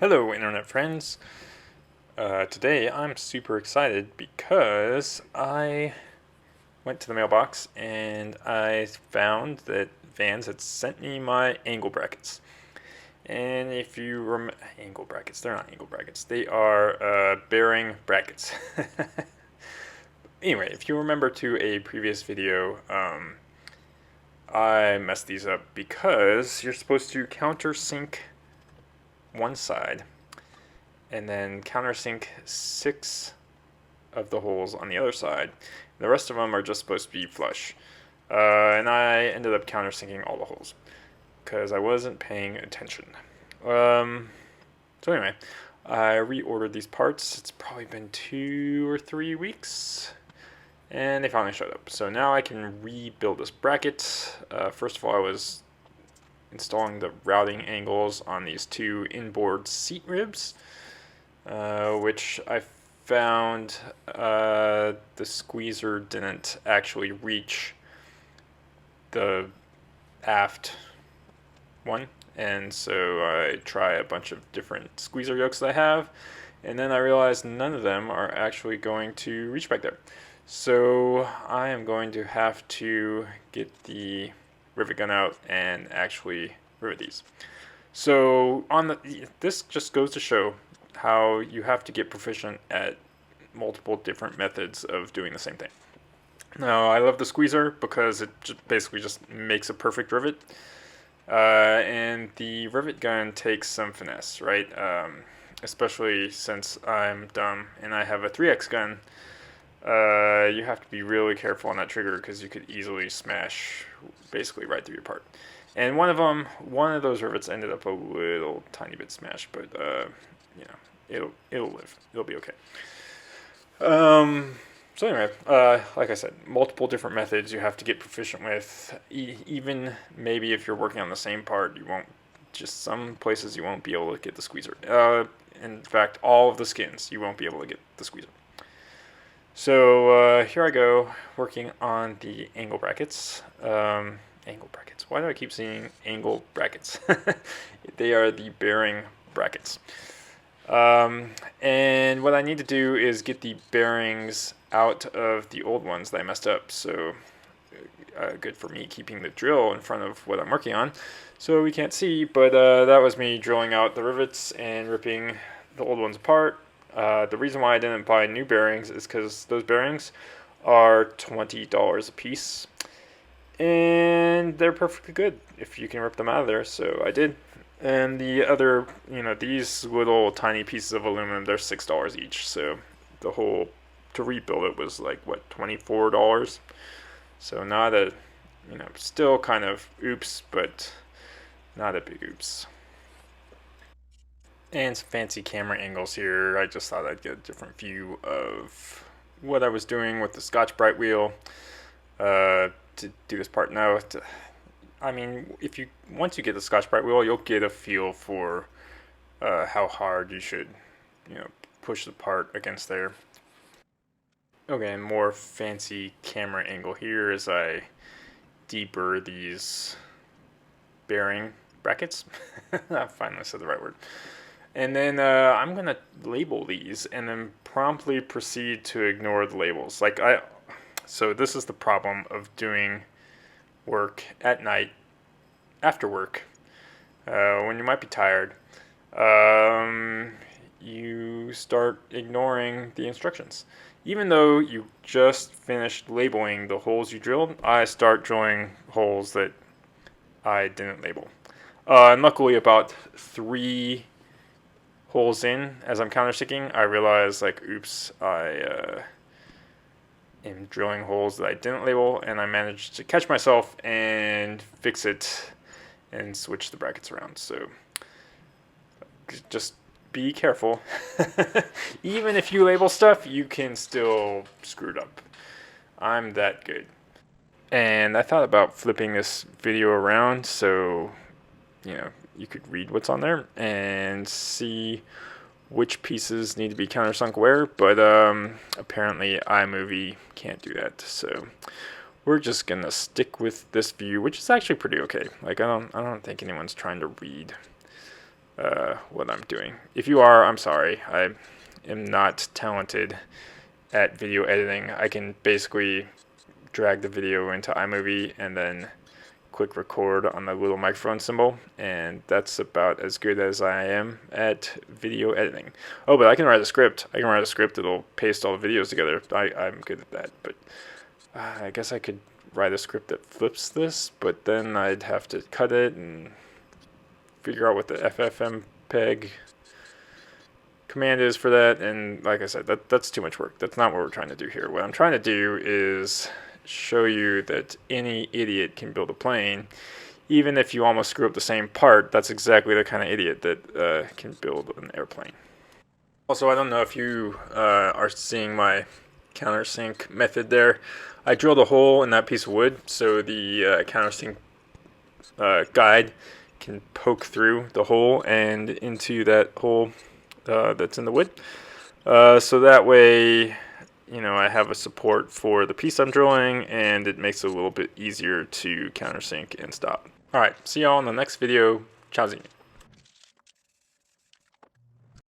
Hello, internet friends. Today I'm super excited because I went to the mailbox and I found that Vans had sent me my angle brackets. And if you remember, angle brackets, they're not angle brackets, they are bearing brackets. Anyway, if you remember to a previous video, I messed these up because you're supposed to countersink one side and then countersink 6 of the holes on the other side. The rest of them are just supposed to be flush. And I ended up countersinking all the holes because I wasn't paying attention. So anyway, I reordered these parts. It's probably been 2 or 3 weeks. And they finally showed up. So now I can rebuild this bracket. First of all, I was installing the routing angles on these 2 inboard seat ribs, which I found the squeezer didn't actually reach the aft one, and so I try a bunch of different squeezer yokes that I have, and then I realized none of them are actually going to reach back there. So I am going to have to get the rivet gun out and actually rivet these. So this just goes to show how you have to get proficient at multiple different methods of doing the same thing. Now, I love the squeezer because it basically just makes a perfect rivet. And the rivet gun takes some finesse, right? Especially since I'm dumb and I have a 3X gun. You have to be really careful on that trigger because you could easily smash basically right through your part. And one of those rivets ended up a little tiny bit smashed, but you know, it'll live. It'll be okay. So anyway, like I said, multiple different methods you have to get proficient with. Even maybe if you're working on the same part, you won't. Just some places you won't be able to get the squeezer. In fact, all of the skins you won't be able to get the squeezer. So here I go working on the angle brackets. Angle brackets. Why do I keep saying angle brackets? They are the bearing brackets. And what I need to do is get the bearings out of the old ones that I messed up. So good for me keeping the drill in front of what I'm working on, so we can't see. But that was me drilling out the rivets and ripping the old ones apart. The reason why I didn't buy new bearings is because those bearings are $20 a piece, and they're perfectly good if you can rip them out of there. So I did. And the other, these little tiny pieces of aluminum, they're $6 each. So the whole, to rebuild it was like, what, $24? So not a, still kind of oops, but not a big oops. And some fancy camera angles here. I just thought I'd get a different view of what I was doing with the Scotch-Brite wheel to do this part. Now, once you get the Scotch-Brite wheel, you'll get a feel for how hard you should, push the part against there. Okay, more fancy camera angle here as I deburr these bearing brackets. I finally said the right word. And then I'm going to label these and then promptly proceed to ignore the labels. So this is the problem of doing work at night after work when you might be tired. You start ignoring the instructions. Even though you just finished labeling the holes you drilled, I start drilling holes that I didn't label. And luckily, about 3 holes in, as I'm countersinking, I realize, oops, I am drilling holes that I didn't label, and I managed to catch myself and fix it and switch the brackets around. So just be careful. Even if you label stuff, you can still screw it up. I'm that good. And I thought about flipping this video around so you could read what's on there and see which pieces need to be countersunk where, but apparently iMovie can't do that, so we're just gonna stick with this view, which is actually pretty okay. I don't think anyone's trying to read what I'm doing. If you are, I'm sorry. I am not talented at video editing. I can basically drag the video into iMovie and then click record on the little microphone symbol, and that's about as good as I am at video editing. Oh, but I can write a script. I can write a script that'll paste all the videos together. I'm good at that, but I guess I could write a script that flips this, but then I'd have to cut it and figure out what the FFmpeg command is for that, and like I said, that's too much work. That's not what we're trying to do here. What I'm trying to do is show you that any idiot can build a plane, even if you almost screw up the same part. That's exactly the kind of idiot that can build an airplane. Also, I don't know if you are seeing my countersink method there. I drilled a hole in that piece of wood so the countersink guide can poke through the hole and into that hole that's in the wood. So that way, I have a support for the piece I'm drilling, and it makes it a little bit easier to countersink and stop. Alright, see y'all in the next video. Ciao.